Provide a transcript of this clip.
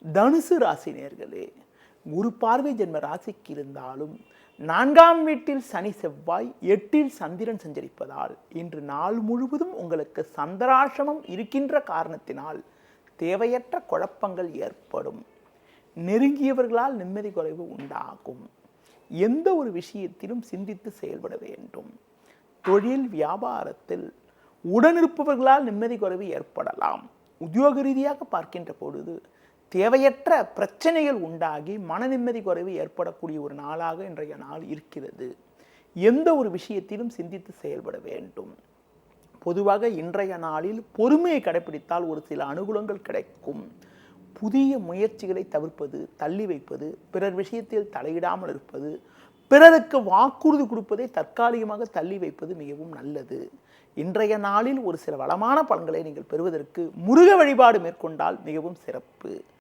தனுசு ராசி நேயர்களே, குரு பார்வை ஜென்ம ராசிக்கு இருந்தாலும் 4ஆம் வீட்டில் சனி செவ்வாய் 8இல் சந்திரன் சஞ்சரிப்பதால் இன்று நாள் முழுவதும் உங்களுக்கு சந்திராசிரமம் இருக்கின்ற காரணத்தினால் தேவையற்ற குழப்பங்கள் ஏற்படும். நெருங்கியவர்களால் நிம்மதி குறைவு உண்டாகும். எந்த ஒரு விஷயத்திலும் சிந்தித்து செயல்பட வேண்டும். தொழில் வியாபாரத்தில் உடனிருப்பவர்களால் நிம்மதி குறைவு ஏற்படலாம். உத்தியோக ரீதியாக பார்க்கின்ற பொழுது தேவையற்ற பிரச்சனைகள் உண்டாகி மன நிம்மதி குறைவு ஏற்படக்கூடிய ஒரு நாளாக இன்றைய நாள் இருக்கிறது. எந்த ஒரு விஷயத்திலும் சிந்தித்து செயல்பட வேண்டும். பொதுவாக இன்றைய நாளில் பொறுமையை கடைபிடித்தால் ஒரு சில அனுகூலங்கள் கிடைக்கும். புதிய முயற்சிகளை தவிர்ப்பது, தள்ளி வைப்பது, பிறர் விஷயத்தில் தலையிடாமல் இருப்பது, பிறருக்கு வாக்குறுதி கொடுப்பதை தற்காலிகமாக தள்ளி வைப்பது மிகவும் நல்லது. இன்றைய நாளில் ஒரு சில வளமான பலன்களை நீங்கள் பெறுவதற்கு முருக வழிபாடு மேற்கொண்டால் மிகவும் சிறப்பு.